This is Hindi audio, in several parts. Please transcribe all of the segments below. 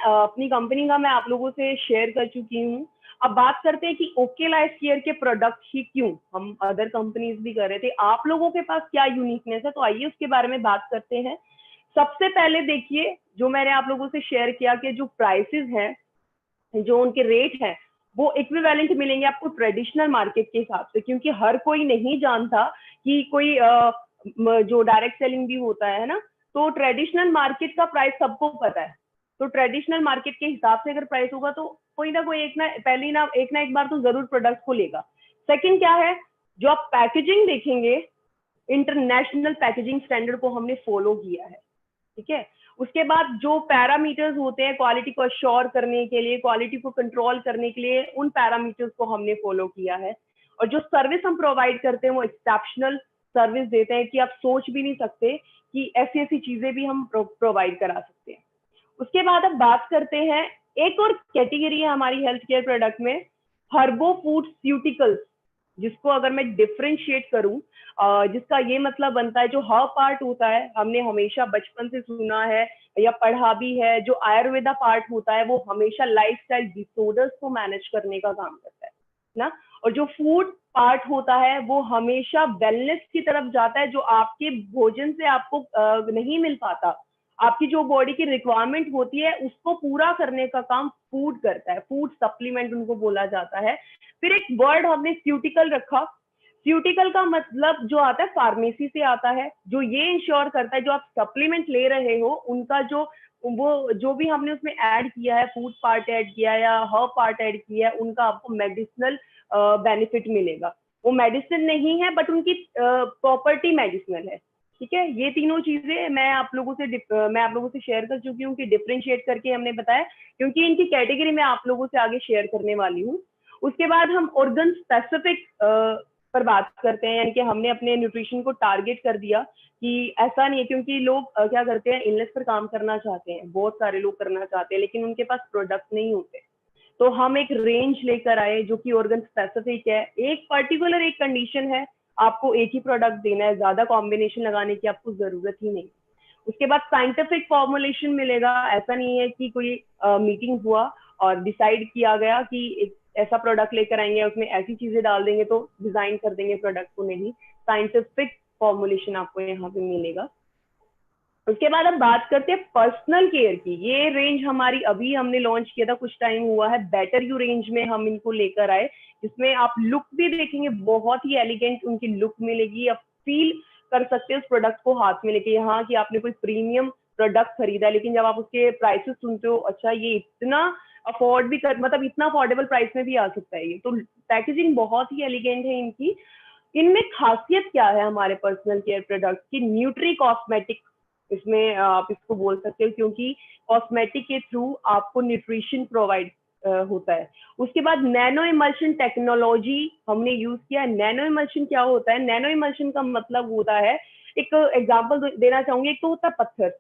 अपनी कंपनी का मैं आप लोगों से शेयर कर चुकी हूँ। अब बात करते हैं कि ओके लाइफ केयर के प्रोडक्ट ही क्यों, हम अदर कंपनीज भी कर रहे थे, आप लोगों के पास क्या यूनिकनेस है, तो आइए उसके बारे में बात करते हैं। सबसे पहले देखिए, जो मैंने आप लोगों से शेयर किया कि जो प्राइसेस हैं, जो उनके रेट हैं, वो इक्विवेलेंट मिलेंगे आपको ट्रेडिशनल मार्केट के हिसाब से, क्योंकि हर कोई नहीं जानता कि कोई जो डायरेक्ट सेलिंग भी होता है ना, तो ट्रेडिशनल मार्केट का प्राइस सबको पता है। तो ट्रेडिशनल मार्केट के हिसाब से अगर प्राइस होगा तो कोई ना कोई एक ना एक बार तो जरूर प्रोडक्ट को लेगा। सेकंड क्या है, जो आप पैकेजिंग देखेंगे, इंटरनेशनल पैकेजिंग स्टैंडर्ड को हमने फॉलो किया है, ठीक है। उसके बाद जो पैरामीटर्स होते हैं क्वालिटी को अश्योर करने के लिए, क्वालिटी को कंट्रोल करने के लिए, उन पैरामीटर्स को हमने फॉलो किया है। और जो सर्विस हम प्रोवाइड करते हैं वो एक्सेप्शनल सर्विस देते हैं कि आप सोच भी नहीं सकते कि ऐसी ऐसी चीजें भी हम प्रोवाइड करा सकते हैं। उसके बाद अब बात करते हैं, एक और कैटेगरी है हमारी हेल्थ केयर प्रोडक्ट में, हर्बो फूड्यूटिकल्स, जिसको अगर मैं डिफरेंशिएट करूं, जिसका ये मतलब बनता है, जो हर्ब पार्ट होता है, हमने हमेशा बचपन से सुना है या पढ़ा भी है, जो आयुर्वेदा पार्ट होता है वो हमेशा लाइफस्टाइल डिसऑर्डर्स को मैनेज करने का काम करता है ना। और जो फूड पार्ट होता है वो हमेशा वेलनेस की तरफ जाता है, जो आपके भोजन से आपको नहीं मिल पाता, आपकी जो बॉडी की रिक्वायरमेंट होती है उसको पूरा करने का काम फूड करता है, फूड सप्लीमेंट उनको बोला जाता है। फिर एक वर्ड हमने स्यूटिकल रखा। स्यूटिकल का मतलब जो आता है फार्मेसी से आता है, जो ये इंश्योर करता है जो आप सप्लीमेंट ले रहे हो उनका वो जो भी हमने उसमें ऐड किया है, फूड पार्ट ऐड किया है या हर्ब पार्ट ऐड किया है, उनका आपको मेडिसिनल बेनिफिट मिलेगा। वो मेडिसिन नहीं है बट उनकी प्रॉपर्टी मेडिसिनल है, ठीक है। ये तीनों चीजें मैं आप लोगों से शेयर कर चुकी हूँ कि डिफरेंशिएट करके हमने बताया, क्योंकि इनकी कैटेगरी मैं आप लोगों से आगे शेयर करने वाली हूँ। उसके बाद हम ऑर्गन स्पेसिफिक पर बात करते हैं, यानी कि हमने अपने न्यूट्रिशन को टारगेट कर दिया कि ऐसा नहीं है, क्योंकि लोग क्या करते हैं, इलनेस पर काम करना चाहते हैं, बहुत सारे लोग करना चाहते हैं, लेकिन उनके पास प्रोडक्ट नहीं होते। तो हम एक रेंज लेकर आए जो कि ऑर्गन स्पेसिफिक है, एक पर्टिकुलर एक कंडीशन है, आपको एक ही प्रोडक्ट देना है, ज्यादा कॉम्बिनेशन लगाने की आपको जरूरत ही नहीं। उसके बाद साइंटिफिक फॉर्मुलेशन मिलेगा, ऐसा नहीं है कि कोई मीटिंग हुआ और डिसाइड किया गया कि एक ऐसा प्रोडक्ट लेकर आएंगे, उसमें ऐसी चीजें डाल देंगे तो डिजाइन कर देंगे प्रोडक्ट को, नहीं, साइंटिफिक फॉर्मुलेशन आपको यहाँ पे मिलेगा। उसके बाद हम बात करते हैं पर्सनल केयर की। ये रेंज हमारी अभी हमने लॉन्च किया था, कुछ टाइम हुआ है, बेटर यू रेंज में हम इनको लेकर आए, जिसमें आप लुक भी देखेंगे, बहुत ही एलिगेंट उनकी लुक मिलेगी, आप फील कर सकते हैं उस प्रोडक्ट को हाथ में लेके, यहाँ कि आपने कोई प्रीमियम प्रोडक्ट खरीदा, लेकिन जब आप उसके प्राइसेस सुनते हो, अच्छा ये इतना अफोर्ड भी कर, मतलब इतना अफोर्डेबल प्राइस में भी आ सकता है ये, तो पैकेजिंग बहुत ही एलिगेंट है इनकी। इनमें खासियत क्या है हमारे पर्सनल केयर प्रोडक्ट की, न्यूट्री कॉस्मेटिक इसमें आप इसको बोल सकते हो, क्योंकि कॉस्मेटिक के थ्रू आपको न्यूट्रिशन प्रोवाइड होता है। उसके बाद नैनो इमल्शन टेक्नोलॉजी हमने यूज किया है। नैनो इमल्शन क्या होता है, नैनो इमल्शन का मतलब होता है, एक एग्जांपल देना चाहूंगी, एक तो होता है पत्थर,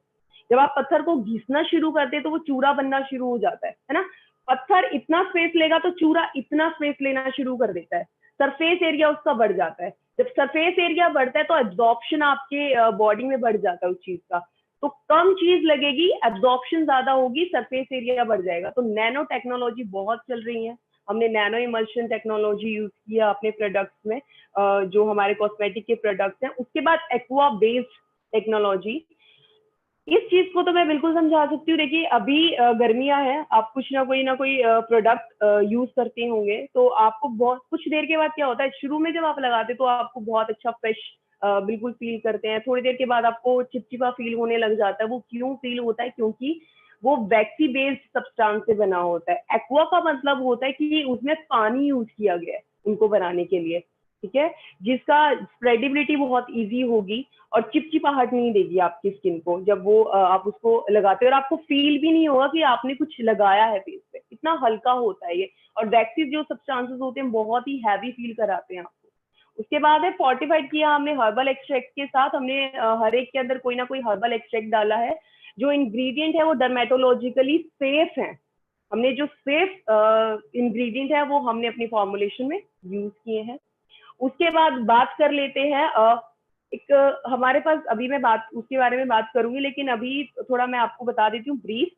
जब आप पत्थर को घिसना शुरू करते हैं तो वो चूरा बनना शुरू हो जाता है ना। पत्थर इतना स्पेस लेगा तो चूरा इतना स्पेस लेना शुरू कर देता है, सरफेस एरिया उसका बढ़ जाता है। जब सरफेस एरिया बढ़ता है तो एब्जॉर्प्शन आपके बॉडी में बढ़ जाता है उस चीज का, तो कम चीज लगेगी, एब्जॉर्प्शन ज्यादा होगी, सरफेस एरिया बढ़ जाएगा। तो नैनो टेक्नोलॉजी बहुत चल रही है, हमने नैनो इमल्शन टेक्नोलॉजी यूज किया अपने प्रोडक्ट्स में, जो हमारे कॉस्मेटिक के प्रोडक्ट्स हैं। उसके बाद एक्वा बेस्ड टेक्नोलॉजी, इस चीज को तो मैं बिल्कुल समझा सकती हूँ। देखिए अभी गर्मियां हैं, आप कुछ ना कोई प्रोडक्ट यूज करते होंगे, तो आपको बहुत कुछ देर के बाद क्या होता है, शुरू में जब आप लगाते तो आपको बहुत अच्छा फ्रेश बिल्कुल फील करते हैं, थोड़ी देर के बाद आपको चिपचिपा फील होने लग जाता है। वो क्यों फील होता है, क्योंकि वो वैक्सी बेस्ड सब्सटेंस से बना होता है। एक्वा का मतलब होता है कि उसमें पानी यूज किया गया है उनको बनाने के लिए, ठीक है, जिसका स्प्रेडेबिलिटी बहुत इजी होगी और चिपचिपाहट नहीं देगी आपकी स्किन को जब वो आप उसको लगाते हो, और आपको फील भी नहीं होगा कि आपने कुछ लगाया है फेस पे, इतना हल्का होता है ये। और वैक्सीज जो सब्सटेंसेस होते हैं बहुत ही हैवी फील कराते हैं आपको। उसके बाद है फोर्टिफाइड किया हमने हर्बल एक्सट्रैक्ट के साथ, हमने हर एक के अंदर कोई ना कोई हर्बल एक्सट्रैक्ट डाला है। जो इंग्रेडिएंट है वो डर्मेटोलॉजिकली सेफ है, हमने जो सेफ इंग्रेडिएंट है वो हमने अपनी फॉर्मुलेशन में यूज किए हैं। उसके बाद बात कर लेते हैं, एक हमारे पास, अभी मैं बात उसके बारे में बात करूंगी, लेकिन अभी थोड़ा मैं आपको बता देती हूँ ब्रीफ।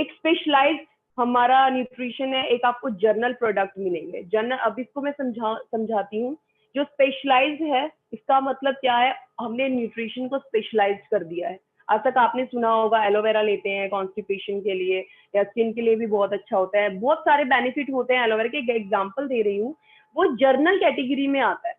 एक स्पेशलाइज्ड हमारा न्यूट्रिशन है, एक आपको जर्नल प्रोडक्ट मिलेंगे। जर्नल, अब इसको मैं समझाती हूँ। जो स्पेशलाइज्ड है इसका मतलब क्या है, हमने न्यूट्रिशन को स्पेशलाइज्ड कर दिया है। आज तक आपने सुना होगा एलोवेरा लेते हैं कॉन्स्टिपेशन के लिए या स्किन के लिए भी बहुत अच्छा होता है, बहुत सारे बेनिफिट होते हैं एलोवेरा के। एक एग्जांपल दे रही हूँ, वो जर्नल कैटेगरी में आता है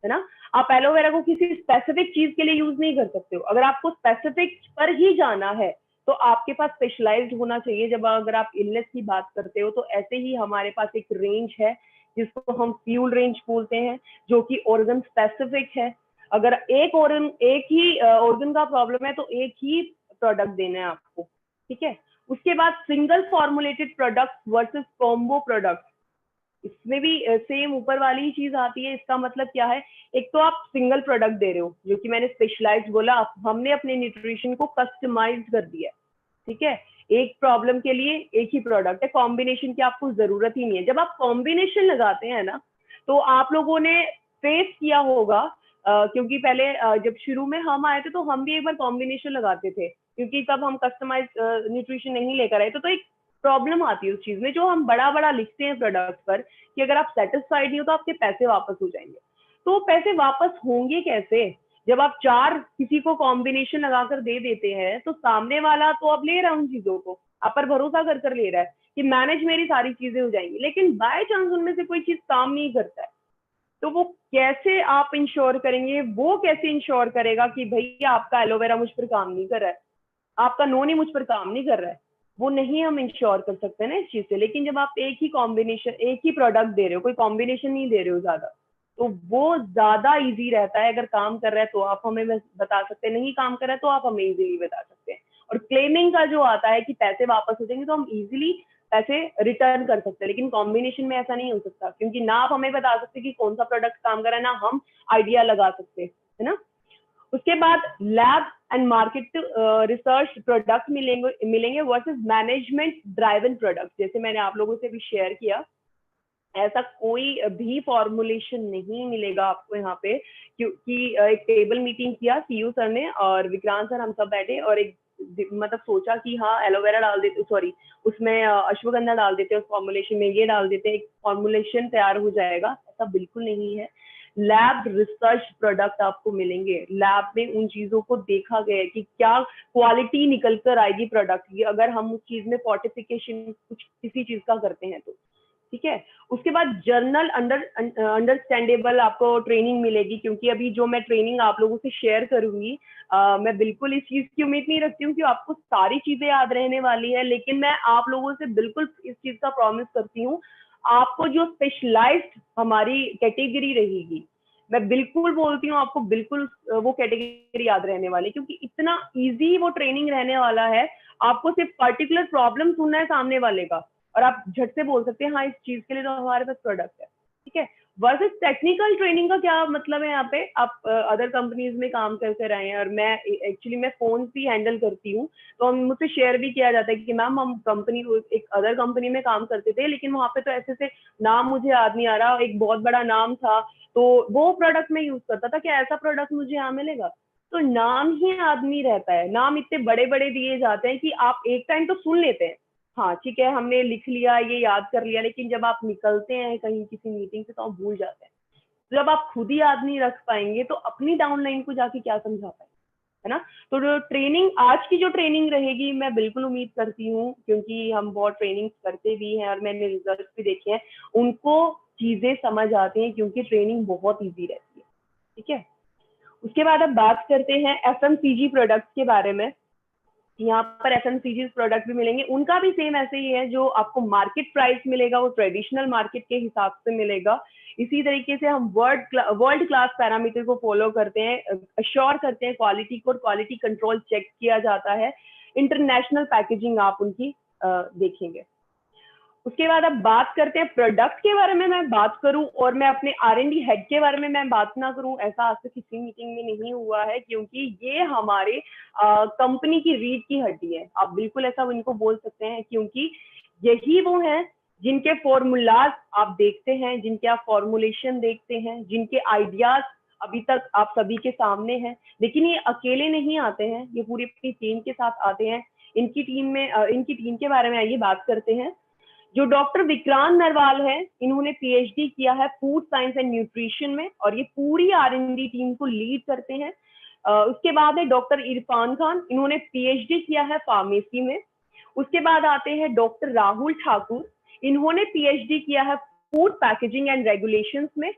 ना। आप एलोवेरा को किसी स्पेसिफिक चीज के लिए यूज नहीं कर सकते हो। अगर आपको स्पेसिफिक पर ही जाना है तो आपके पास स्पेशलाइज्ड होना चाहिए। जब अगर आप इलनेस की बात करते हो तो ऐसे ही हमारे पास एक रेंज है जिसको हम फ्यूल रेंज बोलते हैं, जो कि ऑर्गन स्पेसिफिक है। अगर एक ही ऑर्गन का प्रॉब्लम है तो एक ही प्रोडक्ट देना है आपको, ठीक है। उसके बाद single formulated product versus combo product, इसमें भी सेम ऊपर वाली ही चीज आती है। इसका मतलब क्या है, एक तो आप सिंगल प्रोडक्ट दे रहे हो, जो कि मैंने स्पेशलाइज्ड बोला, हमने अपने न्यूट्रिशन को कस्टमाइज कर दिया है, ठीक है। एक प्रॉब्लम के लिए एक ही प्रोडक्ट है, कॉम्बिनेशन की आपको जरूरत ही नहीं है। जब आप कॉम्बिनेशन लगाते हैं ना, तो आप लोगों ने फेस किया होगा, क्योंकि पहले जब शुरू में हम आए थे तो हम भी एक बार कॉम्बिनेशन लगाते थे, क्योंकि तब हम कस्टमाइज न्यूट्रिशन नहीं लेकर आए। तो एक प्रॉब्लम आती है उस चीज में, जो हम बड़ा बड़ा लिखते हैं प्रोडक्ट पर कि अगर आप सेटिस्फाइड नहीं हो तो आपके पैसे वापस हो जाएंगे। तो पैसे वापस होंगे कैसे? जब आप 4 किसी को कॉम्बिनेशन लगाकर दे देते हैं तो सामने वाला तो अब ले रहा है उन चीजों को, आप पर भरोसा कर कर ले रहा है कि मैनेज मेरी सारी चीजें हो जाएंगी, लेकिन बाय चांस उनमें से कोई चीज काम नहीं करता है। तो वो कैसे आप इंश्योर करेंगे, वो कैसे इंश्योर करेगा कि भैया आपका एलोवेरा मुझ पर काम नहीं कर रहा है, आपका नोनी मुझ पर काम नहीं कर रहा है? वो नहीं हम इंश्योर कर सकते ना इस चीज से। लेकिन जब आप एक ही कॉम्बिनेशन, एक ही प्रोडक्ट दे रहे हो, कोई कॉम्बिनेशन नहीं दे रहे हो ज्यादा, तो वो ज्यादा इजी रहता है। अगर काम कर रहा है तो आप हमें बता सकते हैं, नहीं काम कर रहा है तो आप हमें इजीली बता सकते हैं। और क्लेमिंग का जो आता है कि पैसे वापस हो जाएंगे, तो हम इजीली पैसे रिटर्न कर सकते हैं। लेकिन कॉम्बिनेशन में ऐसा नहीं हो सकता, क्योंकि ना आप हमें बता सकते कि कौन सा प्रोडक्ट काम कर रहा है, ना हम आइडिया लगा सकते, है ना। उसके बाद lab and market research product मिलेंगे वर्सेस मैनेजमेंट ड्राइवन प्रोडक्ट। जैसे मैंने आप लोगों से भी शेयर किया, ऐसा कोई भी फॉर्मुलेशन नहीं मिलेगा आपको यहाँ पे, क्योंकि एक टेबल मीटिंग किया सीयू सर ने और विक्रांत सर, हम सब बैठे और एक मतलब सोचा कि हाँ एलोवेरा डाल देते, सॉरी उसमें अश्वगंधा डाल देते हैं, उस फॉर्मुलेशन में ये डाल देते हैं, एक फॉर्मुलेशन तैयार हो जाएगा। ऐसा बिल्कुल नहीं है। लैब रिसर्च प्रोडक्ट आपको मिलेंगे, लैब में उन चीजों को देखा गया है कि क्या क्वालिटी निकल कर आएगी प्रोडक्ट की, अगर हम उस चीज में फोर्टिफिकेशन कुछ किसी चीज का करते हैं तो, ठीक है। उसके बाद जर्नल अंडरस्टैंडेबल आपको ट्रेनिंग मिलेगी, क्योंकि अभी जो मैं ट्रेनिंग आप लोगों से शेयर करूंगी, मैं बिल्कुल इस चीज की उम्मीद नहीं रखती हूँ कि आपको सारी चीजें याद रहने वाली है, लेकिन मैं आप लोगों से बिल्कुल इस चीज का प्रॉमिस करती हूँ, आपको जो स्पेशलाइज्ड हमारी कैटेगरी रहेगी, मैं बिल्कुल बोलती हूँ आपको बिल्कुल वो कैटेगरी याद रहने वाली, क्योंकि इतना इजी वो ट्रेनिंग रहने वाला है। आपको सिर्फ पर्टिकुलर प्रॉब्लम सुनना है सामने वाले का और आप झट से बोल सकते हैं हाँ इस चीज के लिए तो हमारे पास प्रोडक्ट है, ठीक है। वर्सेस टेक्निकल ट्रेनिंग का क्या मतलब है, यहाँ पे आप अदर कंपनीज में काम कर कर आए हैं, और मैं एक्चुअली मैं फोन भी हैंडल करती हूँ, तो हम मुझसे शेयर भी किया जाता है कि मैम हम कंपनी एक अदर कंपनी में काम करते थे, लेकिन वहां पे तो ऐसे से नाम मुझे याद नहीं आ रहा, एक बहुत बड़ा नाम था, तो वो प्रोडक्ट में यूज करता था, क्या ऐसा प्रोडक्ट मुझे यहाँ मिलेगा? तो नाम ही आदमी रहता है, नाम इतने बड़े बड़े दिए जाते हैं कि आप एक टाइम तो सुन लेते हैं, हाँ ठीक है हमने लिख लिया, ये याद कर लिया, लेकिन जब आप निकलते हैं कहीं किसी मीटिंग से तो आप भूल जाते हैं। तो जब आप खुद ही याद नहीं रख पाएंगे तो अपनी डाउनलाइन को जाके क्या समझा पाएंगे, है ना। तो जो ट्रेनिंग, आज की जो ट्रेनिंग रहेगी, मैं बिल्कुल उम्मीद करती हूँ, क्योंकि हम बहुत ट्रेनिंग करते भी हैं और मैंने रिजल्ट भी देखे हैं, उनको चीजें समझ आती हैं, क्योंकि ट्रेनिंग बहुत ईजी रहती है, ठीक है। उसके बाद अब बात करते हैं एफएमसीजी प्रोडक्ट्स के बारे में। यहाँ पर एफएमसीजी प्रोडक्ट भी मिलेंगे, उनका भी सेम ऐसे ही है, जो आपको मार्केट प्राइस मिलेगा वो ट्रेडिशनल मार्केट के हिसाब से मिलेगा। इसी तरीके से हम वर्ल्ड क्लास पैरामीटर को फॉलो करते हैं, अश्योर करते हैं क्वालिटी को, क्वालिटी कंट्रोल चेक किया जाता है, इंटरनेशनल पैकेजिंग आप उनकी देखेंगे। उसके बाद अब बात करते हैं प्रोडक्ट के बारे में, मैं बात करूं और मैं अपने R&D हेड के बारे में मैं बात ना करूं, ऐसा आज तक किसी मीटिंग में नहीं हुआ है, क्योंकि ये हमारे कंपनी की रीढ़ की हड्डी है, आप बिल्कुल ऐसा इनको बोल सकते हैं, क्योंकि यही वो है जिनके फॉर्मूलाज आप देखते हैं, जिनके आप फॉर्मुलेशन देखते हैं, जिनके आइडियाज अभी तक आप सभी के सामने हैं। लेकिन ये अकेले नहीं आते हैं, ये पूरी अपनी टीम के साथ आते हैं। इनकी टीम के बारे में आइए बात करते हैं। जो डॉक्टर विक्रांत नरवाल है, इन्होंने पीएचडी किया है फूड साइंस एंड न्यूट्रिशन में और ये पूरी आर&डी टीम को लीड करते हैं। उसके बाद है डॉक्टर इरफान खान, इन्होंने पीएचडी किया है फार्मेसी में। उसके बाद आते हैं डॉक्टर राहुल ठाकुर, इन्होंने पीएचडी किया है फूड पैकेजिंग एंड रेगुलेशंस में,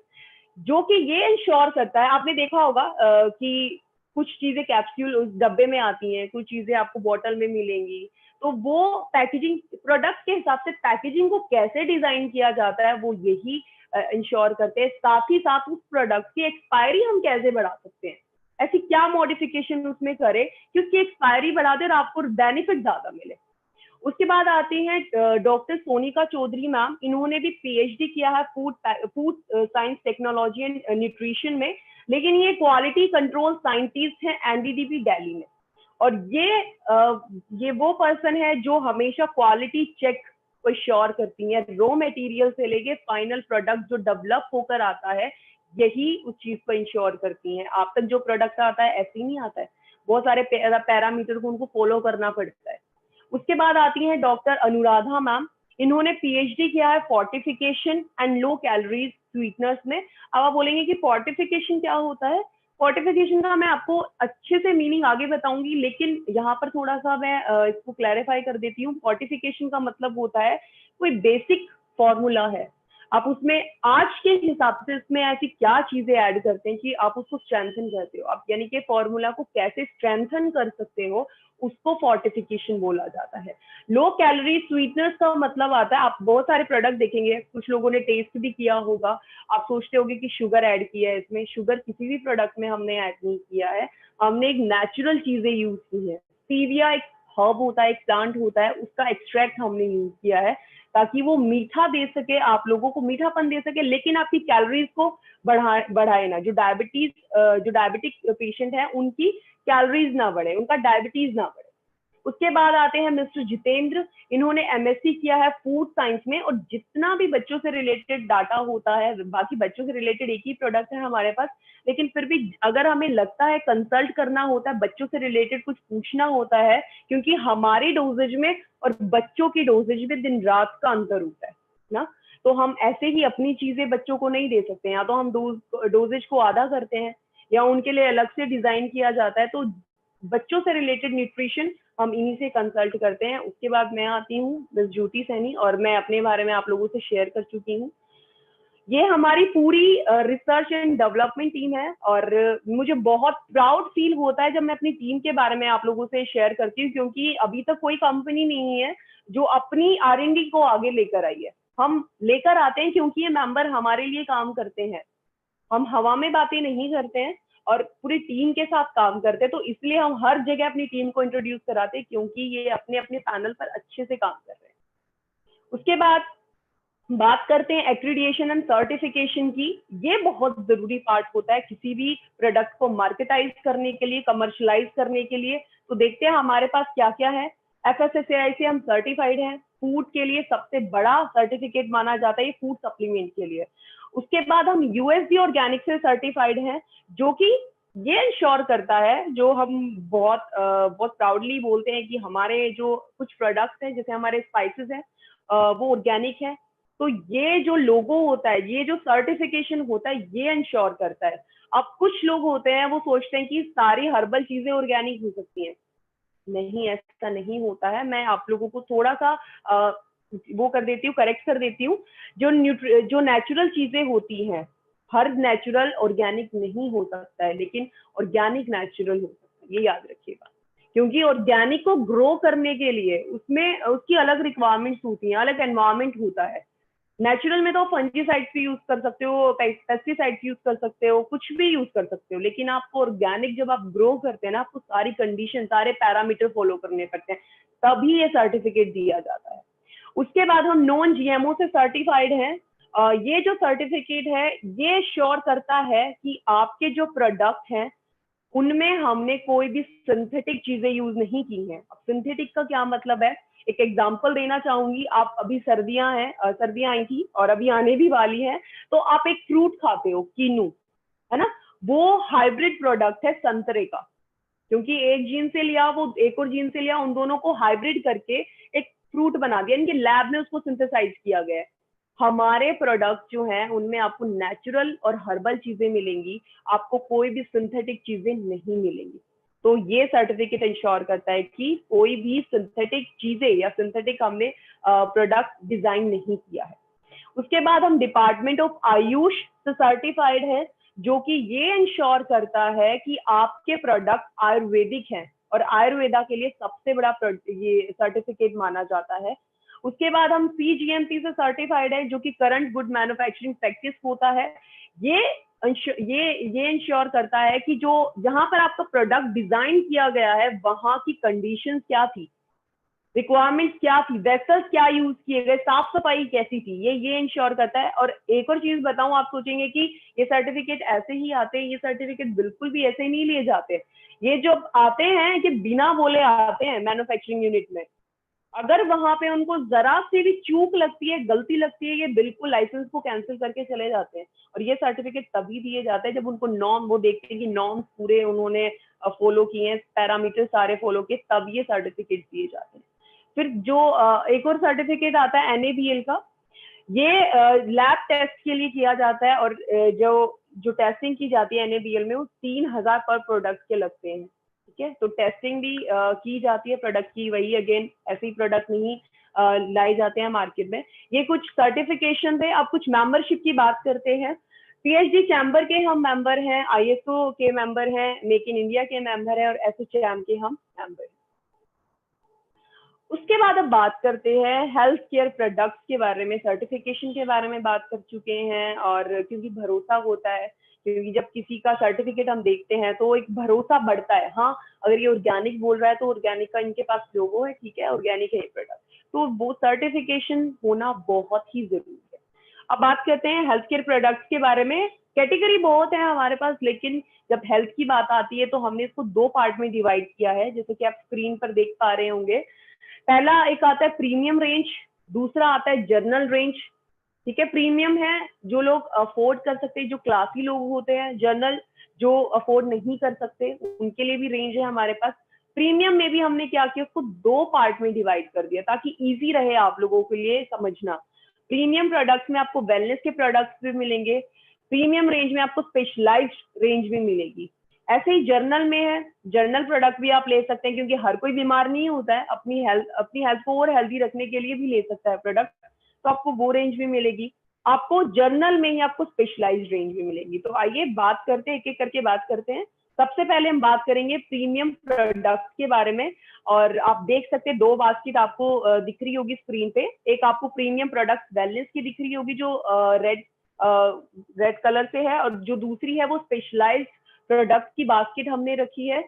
जो कि ये इंश्योर करता है, आपने देखा होगा कि कुछ चीजें कैप्सूल उस डब्बे में आती हैं, कुछ चीजें आपको बॉटल में मिलेंगी, तो वो पैकेजिंग प्रोडक्ट के हिसाब से पैकेजिंग को कैसे डिजाइन किया जाता है वो यही इंश्योर करते हैं। साथ ही साथ उस प्रोडक्ट की एक्सपायरी हम कैसे बढ़ा सकते हैं, ऐसी क्या मॉडिफिकेशन उसमें करें कि उसकी एक्सपायरी बढ़ा दे और आपको बेनिफिट ज्यादा मिले। उसके बाद आती हैं डॉक्टर सोनिका चौधरी मैम, इन्होंने भी पीएचडी किया है food science technology and nutrition में, लेकिन ये क्वालिटी कंट्रोल साइंटिस्ट हैं एनडीडीबी दिल्ली में। और ये वो पर्सन है जो हमेशा क्वालिटी चेक को श्योर करती है, रो मटेरियल से लेके फाइनल प्रोडक्ट जो डेवलप होकर आता है, यही उस चीज को इंश्योर करती हैं। आप तक जो प्रोडक्ट आता है ऐसे ही नहीं आता है, बहुत सारे पैरामीटर को उनको फॉलो करना पड़ता है। उसके बाद आती हैं डॉक्टर अनुराधा मैम, इन्होंने पीएचडी किया है fortification and low calories sweeteners में। अब आप बोलेंगे कि फोर्टिफिकेशन क्या होता है, फोर्टिफिकेशन का मैं आपको अच्छे से मीनिंग आगे बताऊंगी, लेकिन यहाँ पर थोड़ा सा मैं इसको क्लैरिफाई कर देती हूँ। फोर्टिफिकेशन का मतलब होता है कोई बेसिक फॉर्मूला है, आप उसमें आज के हिसाब से उसमें ऐसी क्या चीजें ऐड करते हैं कि आप उसको स्ट्रेंथन करते हो, आप यानी कि फॉर्मूला को कैसे स्ट्रेंथन कर सकते हो, उसको फोर्टिफिकेशन बोला जाता है। लो कैलोरी स्वीटनेस का मतलब आता है, आप बहुत सारे प्रोडक्ट देखेंगे, कुछ लोगों ने टेस्ट भी किया होगा, आप सोचते होंगे कि शुगर ऐड किया है इसमें, शुगर किसी भी प्रोडक्ट में हमने ऐड नहीं किया है, हमने एक नेचुरल चीजें यूज की है। स्टीविया एक हर्ब होता है, एक प्लांट होता है, उसका एक्सट्रैक्ट हमने यूज किया है ताकि वो मीठा दे सके, आप लोगों को मीठापन दे सके, लेकिन आपकी कैलोरीज को बढ़ाए ना। जो डायबिटिक पेशेंट है उनकी कैलोरीज ना बढ़े, उनका डायबिटीज ना बढ़े। उसके बाद आते हैं मिस्टर जितेंद्र, इन्होंने एमएससी किया है फूड साइंस में, और जितना भी बच्चों से रिलेटेड डाटा होता है, बाकी बच्चों से रिलेटेड एक ही प्रोडक्ट है हमारे पास, लेकिन फिर भी अगर हमें लगता है कंसल्ट करना होता है, बच्चों से रिलेटेड कुछ पूछना होता है, क्योंकि हमारी डोजेज में और बच्चों की डोजेज में दिन रात का अंतर होता है ना, तो हम ऐसे ही अपनी चीजें बच्चों को नहीं दे सकते, या तो हम डोजेज को आधा करते हैं या उनके लिए अलग से डिजाइन किया जाता है। तो बच्चों से रिलेटेड न्यूट्रिशन हम इन्हीं से कंसल्ट करते हैं। उसके बाद मैं आती हूँ मिस ज्योति सैनी, और मैं अपने बारे में आप लोगों से शेयर कर चुकी हूँ। ये हमारी पूरी रिसर्च एंड डेवलपमेंट टीम है, और मुझे बहुत प्राउड फील होता है जब मैं अपनी टीम के बारे में आप लोगों से शेयर करती हूँ, क्योंकि अभी तक कोई कंपनी नहीं है जो अपनी आर&डी को आगे लेकर आई है। हम लेकर आते हैं क्योंकि ये मेंबर हमारे लिए काम करते हैं, हम हवा में बातें नहीं करते हैं और पूरी टीम के साथ काम करते हैं, तो इसलिए हम हर जगह अपनी टीम को इंट्रोड्यूस कराते हैं, क्योंकि ये अपने अपने पैनल पर अच्छे से काम कर रहे हैं। उसके बाद बात करते हैं एक्रीडिएशन एंड सर्टिफिकेशन की। ये बहुत जरूरी पार्ट होता है किसी भी प्रोडक्ट को मार्केटाइज करने के लिए, कमर्शलाइज करने के लिए। तो देखते हैं हमारे पास क्या क्या है। FSSAI से हम सर्टिफाइड हैं, फूड के लिए सबसे बड़ा सर्टिफिकेट माना जाता है ये फूड सप्लीमेंट के लिए। उसके बाद हम USD ऑर्गेनिक से सर्टिफाइड हैं, जो कि ये इंश्योर करता है, जो हम बहुत प्राउडली बोलते हैं कि हमारे जो कुछ प्रोडक्ट्स हैं, जैसे हमारे स्पाइसेस हैं, वो ऑर्गेनिक है। तो ये जो लोगो होता है, ये जो सर्टिफिकेशन होता है, ये इंश्योर करता है। अब कुछ लोग होते हैं वो सोचते हैं कि सारी हर्बल चीजें ऑर्गेनिक हो सकती हैं, नहीं, ऐसा नहीं होता है। मैं आप लोगों को थोड़ा सा वो कर देती हूँ, करेक्ट कर देती हूँ। जो नेचुरल चीजें होती हैं, हर नेचुरल ऑर्गेनिक नहीं हो सकता है, लेकिन ऑर्गेनिक नेचुरल हो सकता है, ये याद रखिएगा। क्योंकि ऑर्गेनिक को ग्रो करने के लिए उसमें उसकी अलग रिक्वायरमेंट्स होती हैं, अलग एनवायरमेंट होता है। नेचुरल में तो फंजीसाइड्स भी यूज कर सकते हो, पेस्टिसाइड्स यूज कर सकते हो, कुछ भी यूज कर सकते हो, लेकिन आपको ऑर्गेनिक जब आप ग्रो करते हैं ना, आपको सारी कंडीशन, सारे पैरामीटर फॉलो करने पड़ते हैं, तभी ये सर्टिफिकेट दिया जाता है। उसके बाद हम नॉन GMO से सर्टिफाइड हैं। ये जो सर्टिफिकेट है ये श्योर करता है कि आपके जो प्रोडक्ट हैं उनमें हमने कोई भी सिंथेटिक चीजें यूज नहीं की हैं। अब सिंथेटिक का क्या मतलब है, एक एग्जांपल देना चाहूंगी। आप अभी सर्दियां आई थी और अभी आने भी वाली है, तो आप एक फ्रूट खाते हो, कीनू, है ना, वो हाइब्रिड प्रोडक्ट है संतरे का। क्योंकि एक जीन से लिया, वो एक और जीन से लिया, उन दोनों को हाइब्रिड करके एक फ्रूट बना दिया, इनके लैब में उसको सिंथेसाइज किया गया है। हमारे प्रोडक्ट जो हैं उनमें आपको नेचुरल और हर्बल चीजें मिलेंगी, आपको कोई भी सिंथेटिक चीजें नहीं मिलेंगी। तो ये सर्टिफिकेट इंश्योर करता है कि कोई भी सिंथेटिक चीजें या सिंथेटिक हमने प्रोडक्ट डिजाइन नहीं किया है। उसके बाद हम डिपार्टमेंट ऑफ आयुष से सर्टिफाइड है, जो कि ये इंश्योर करता है कि आपके प्रोडक्ट आयुर्वेदिक हैं, और आयुर्वेदा के लिए सबसे बड़ा ये सर्टिफिकेट माना जाता है। उसके बाद हम CGMP से सर्टिफाइड है, जो कि करंट गुड मैन्युफैक्चरिंग प्रैक्टिस होता है। ये ये इंश्योर करता है कि जो जहां पर आपका प्रोडक्ट डिजाइन किया गया है वहां की कंडीशंस क्या थी, रिक्वायरमेंट्स क्या थी, वेसल्स क्या यूज किए गए, साफ सफाई कैसी थी, ये इंश्योर करता है। और एक और चीज बताऊं, आप सोचेंगे कि ये सर्टिफिकेट ऐसे ही आते हैं, ये सर्टिफिकेट बिल्कुल भी ऐसे नहीं लिए जाते। ये जो आते हैं कि बिना बोले आते हैं मैन्युफैक्चरिंग यूनिट में। अगर वहां पे उनको जरा से भी चूक लगती है, गलती लगती है, ये बिल्कुल लाइसेंस को कैंसिल करके चले जाते हैं। और ये सर्टिफिकेट तभी दिए जाते हैं जब उनको नॉर्म, वो देखते हैं कि नॉर्म्स पूरे उन्होंने फॉलो किए हैं, पैरामीटर सारे फॉलो किए, तब ये सर्टिफिकेट दिए जाते हैं। फिर जो एक और सर्टिफिकेट आता है NABL का, ये लैब टेस्ट के लिए किया जाता है। और जो जो टेस्टिंग की जाती है NABL में, वो 3000 पर प्रोडक्ट के लगते हैं। ठीक है, तो टेस्टिंग भी की जाती है प्रोडक्ट की। वही अगेन ऐसे ही प्रोडक्ट नहीं लाए जाते हैं मार्केट में। ये कुछ सर्टिफिकेशन थे। अब कुछ मेंबरशिप की बात करते हैं। PhD चैम्बर के हम मेंबर हैं, ISO के मेंबर हैं, मेक इन इंडिया के मेंबर हैं, और SHM के हम मेंबर हैं। उसके बाद अब बात करते हैं हेल्थ केयर प्रोडक्ट्स के बारे में। सर्टिफिकेशन के बारे में बात कर चुके हैं, और क्योंकि भरोसा होता है, क्योंकि जब किसी का सर्टिफिकेट हम देखते हैं तो एक भरोसा बढ़ता है। हाँ, अगर ये ऑर्गेनिक बोल रहा है तो ऑर्गेनिक का इनके पास लोगो है, ठीक है, ऑर्गेनिक है ये प्रोडक्ट, तो वो सर्टिफिकेशन होना बहुत ही जरूरी है। अब बात करते हैं हेल्थ केयर प्रोडक्ट्स के बारे में। कैटेगरी बहुत है हमारे पास, लेकिन जब हेल्थ की बात आती है तो हमने इसको 2 पार्ट में डिवाइड किया है, जैसे कि आप स्क्रीन पर देख पा रहे होंगे। पहला एक आता है प्रीमियम रेंज, दूसरा आता है जर्नल रेंज। ठीक है, प्रीमियम है जो लोग अफोर्ड कर सकते हैं, जो क्लासी लोग होते हैं। जर्नल जो अफोर्ड नहीं कर सकते, उनके लिए भी रेंज है हमारे पास। प्रीमियम में भी हमने क्या किया, उसको 2 पार्ट में डिवाइड कर दिया ताकि इजी रहे आप लोगों के लिए समझना। प्रीमियम प्रोडक्ट्स में आपको वेलनेस के प्रोडक्ट्स भी मिलेंगे, प्रीमियम रेंज में आपको स्पेशलाइज्ड रेंज भी मिलेगी। ऐसे ही जर्नल में है, जर्नल प्रोडक्ट भी आप ले सकते हैं, क्योंकि हर कोई बीमार नहीं होता है, अपनी हेल्थ को और हेल्दी रखने के लिए भी ले सकता है प्रोडक्ट, तो आपको वो रेंज भी मिलेगी। आपको जर्नल में ही आपको स्पेशलाइज्ड रेंज भी मिलेगी। तो आइए बात करते हैं, एक एक करके बात करते हैं। सबसे पहले हम बात करेंगे प्रीमियम प्रोडक्ट के बारे में। और आप देख सकते हैं 2 बास्केट आपको दिख रही होगी स्क्रीन पे। एक आपको प्रीमियम प्रोडक्ट वेलनेस की दिख रही होगी, जो रेड कलर से है, और जो दूसरी है वो स्पेशलाइज्ड प्रोडक्ट की बास्केट हमने रखी है।